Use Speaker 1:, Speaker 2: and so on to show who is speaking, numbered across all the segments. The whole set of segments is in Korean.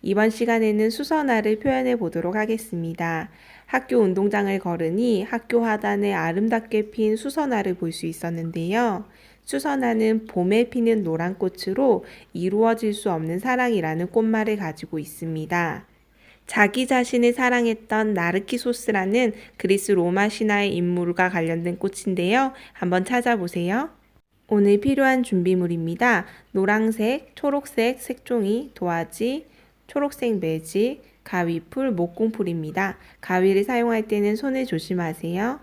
Speaker 1: 이번 시간에는 수선화를 표현해 보도록 하겠습니다. 학교 운동장을 걸으니 학교 하단에 아름답게 핀 수선화를 볼 수 있었는데요. 수선화는 봄에 피는 노란 꽃으로 이루어질 수 없는 사랑이라는 꽃말을 가지고 있습니다. 자기 자신을 사랑했던 나르키소스라는 그리스 로마 신화의 인물과 관련된 꽃인데요. 한번 찾아보세요. 오늘 필요한 준비물입니다. 노란색, 초록색 색종이, 도화지, 초록색 매직, 가위풀, 목공풀입니다. 가위를 사용할 때는 손을 조심하세요.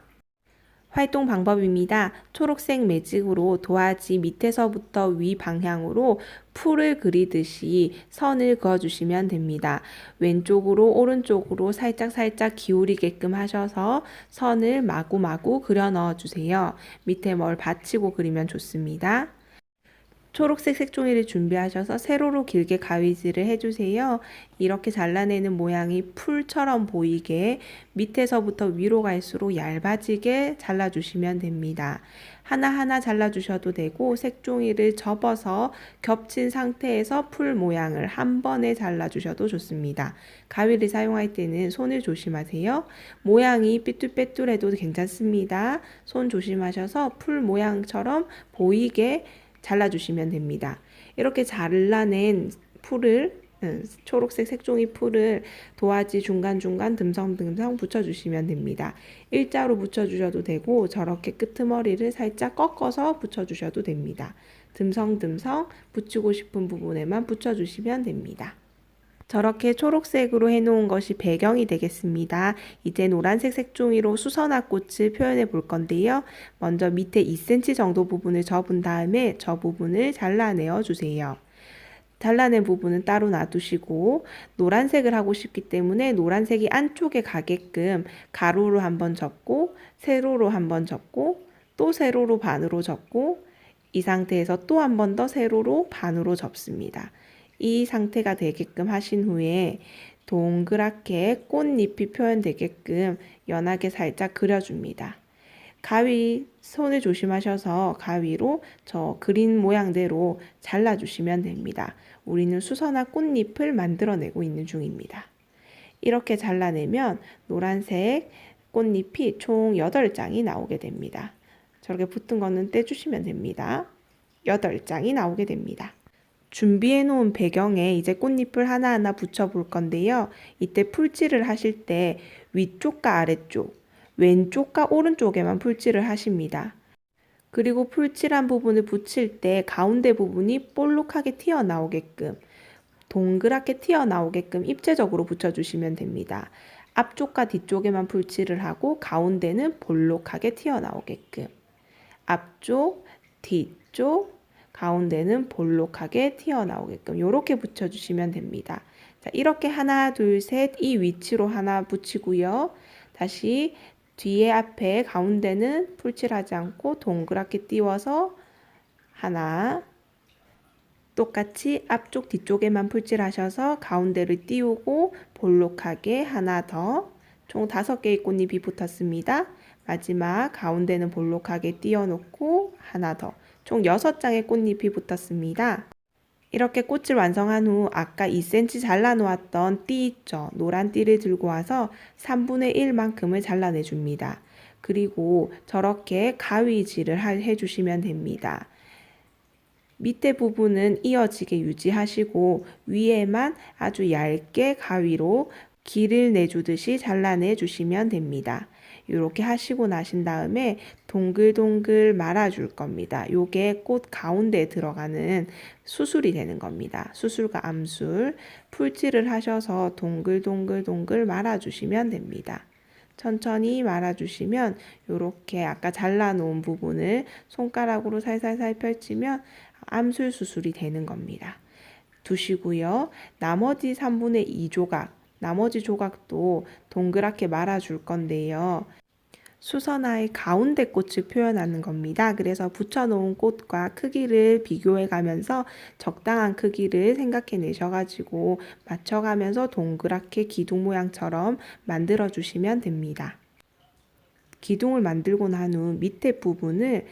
Speaker 1: 활동 방법입니다. 초록색 매직으로 도화지 밑에서부터 위 방향으로 풀을 그리듯이 선을 그어주시면 됩니다. 왼쪽으로 오른쪽으로 살짝 기울이게끔 하셔서 선을 마구마구 그려 넣어주세요. 밑에 뭘 받치고 그리면 좋습니다. 초록색 색종이를 준비하셔서 세로로 길게 가위질을 해주세요. 이렇게 잘라내는 모양이 풀처럼 보이게 밑에서부터 위로 갈수록 얇아지게 잘라주시면 됩니다. 하나하나 잘라주셔도 되고 색종이를 접어서 겹친 상태에서 풀 모양을 한 번에 잘라주셔도 좋습니다. 가위를 사용할 때는 손을 조심하세요. 모양이 삐뚤빼뚤해도 괜찮습니다. 손 조심하셔서 풀 모양처럼 보이게 잘라주시면 됩니다. 이렇게 잘라낸 풀을 초록색 색종이 풀을 도화지 중간중간 듬성듬성 붙여주시면 됩니다. 일자로 붙여주셔도 되고 저렇게 끄트머리를 살짝 꺾어서 붙여주셔도 됩니다. 듬성듬성 붙이고 싶은 부분에만 붙여주시면 됩니다. 저렇게 초록색으로 해놓은 것이 배경이 되겠습니다. 이제 노란색 색종이로 수선화 꽃을 표현해 볼 건데요. 먼저 밑에 2cm 정도 부분을 접은 다음에 저 부분을 잘라내어 주세요. 잘라낸 부분은 따로 놔두시고 노란색을 하고 싶기 때문에 노란색이 안쪽에 가게끔 가로로 한번 접고 세로로 한번 접고 또 세로로 반으로 접고 이 상태에서 또 한 번 더 세로로 반으로 접습니다. 이 상태가 되게끔 하신 후에 동그랗게 꽃잎이 표현되게끔 연하게 살짝 그려줍니다. 가위 손을 조심하셔서 가위로 저 그린 모양대로 잘라주시면 됩니다. 우리는 수선화 꽃잎을 만들어내고 있는 중입니다. 이렇게 잘라내면 노란색 꽃잎이 총 8장이 나오게 됩니다. 저렇게 붙은 거는 떼주시면 됩니다. 8장이 나오게 됩니다. 준비해 놓은 배경에 이제 꽃잎을 하나하나 붙여 볼 건데요. 이때 풀칠을 하실 때 위쪽과 아래쪽, 왼쪽과 오른쪽에만 풀칠을 하십니다. 그리고 풀칠한 부분을 붙일 때 가운데 부분이 볼록하게 튀어나오게끔 동그랗게 튀어나오게끔 입체적으로 붙여주시면 됩니다. 앞쪽과 뒤쪽에만 풀칠을 하고 가운데는 볼록하게 튀어나오게끔 앞쪽, 뒤쪽, 가운데는 볼록하게 튀어나오게끔 이렇게 붙여주시면 됩니다. 자, 이렇게 하나, 둘, 셋 이 위치로 하나 붙이고요. 다시 뒤에 앞에 가운데는 풀칠하지 않고 동그랗게 띄워서 하나, 똑같이 앞쪽 뒤쪽에만 풀칠하셔서 가운데를 띄우고 볼록하게 하나 더, 총 5개의 꽃잎이 붙었습니다. 마지막 가운데는 볼록하게 띄워놓고 하나 더, 총 6장의 꽃잎이 붙었습니다. 이렇게 꽃을 완성한 후 아까 2cm 잘라놓았던 띠 있죠? 노란 띠를 들고 와서 3분의 1만큼을 잘라내줍니다. 그리고 저렇게 가위질을 해주시면 됩니다. 밑에 부분은 이어지게 유지하시고 위에만 아주 얇게 가위로 길을 내주듯이 잘라내 주시면 됩니다. 이렇게 하시고 나신 다음에 동글동글 말아줄 겁니다. 요게 꽃 가운데에 들어가는 수술이 되는 겁니다. 수술과 암술, 풀칠을 하셔서 동글동글 말아주시면 됩니다. 천천히 말아주시면 이렇게 아까 잘라놓은 부분을 손가락으로 살살살 펼치면 암술 수술이 되는 겁니다. 두시고요. 나머지 3분의 2 조각, 나머지 조각도 동그랗게 말아줄 건데요. 수선화의 가운데 꽃을 표현하는 겁니다. 그래서 붙여놓은 꽃과 크기를 비교해 가면서 적당한 크기를 생각해 내셔가지고 맞춰가면서 동그랗게 기둥 모양처럼 만들어 주시면 됩니다. 기둥을 만들고 난 후 밑에 부분을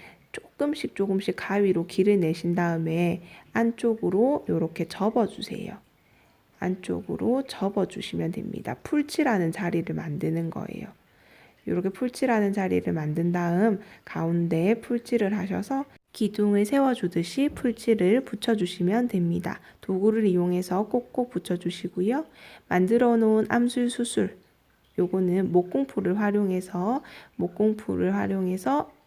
Speaker 1: 조금씩 가위로 길을 내신 다음에 안쪽으로 이렇게 접어주세요. 안쪽으로 접어주시면 됩니다. 풀칠하는 자리를 만드는 거예요. 이렇게 풀칠하는 자리를 만든 다음 가운데에 풀칠을 하셔서 기둥을 세워주듯이 풀칠을 붙여주시면 됩니다. 도구를 이용해서 꼭꼭 붙여주시고요. 만들어 놓은 암술 수술, 요거는 목공풀을 활용해서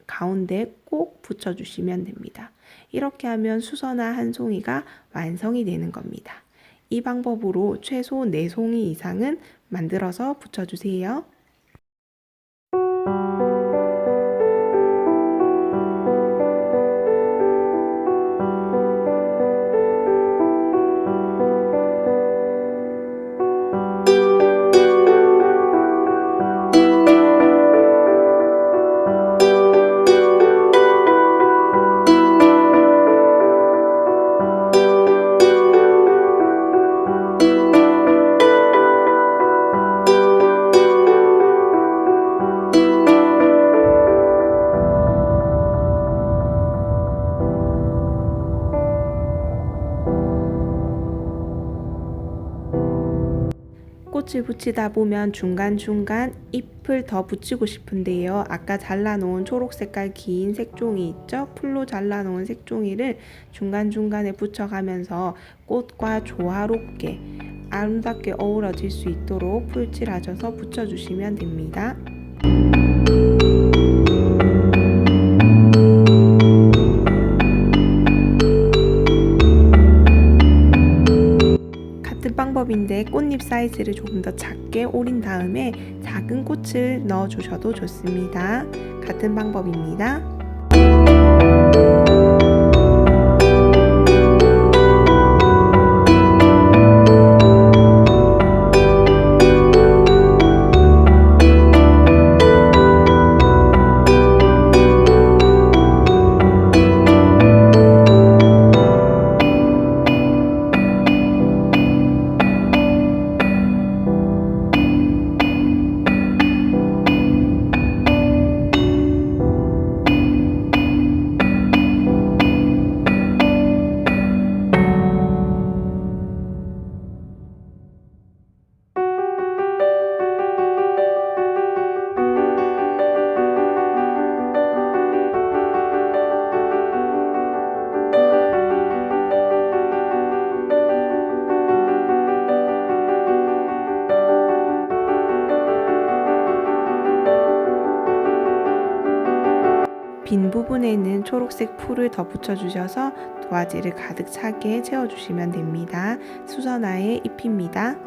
Speaker 1: 가운데 꼭 붙여주시면 됩니다. 이렇게 하면 수선화 한 송이가 완성이 되는 겁니다. 이 방법으로 최소 4송이 이상은 만들어서 붙여주세요. 꽃을 붙이다 보면 중간중간 잎을 더 붙이고 싶은데요. 아까 잘라놓은 초록 색깔 긴 색종이 있죠? 풀로 잘라놓은 색종이를 중간중간에 붙여가면서 꽃과 조화롭게 아름답게 어우러질 수 있도록 풀칠하셔서 붙여주시면 됩니다. 방법인데 꽃잎 사이즈를 조금 더 작게 오린 다음에 작은 꽃을 넣어 주셔도 좋습니다. 같은 방법입니다. 빈 부분에는 초록색 풀을 더 붙여주셔서 도화지를 가득 차게 채워주시면 됩니다. 수선화의 잎입니다.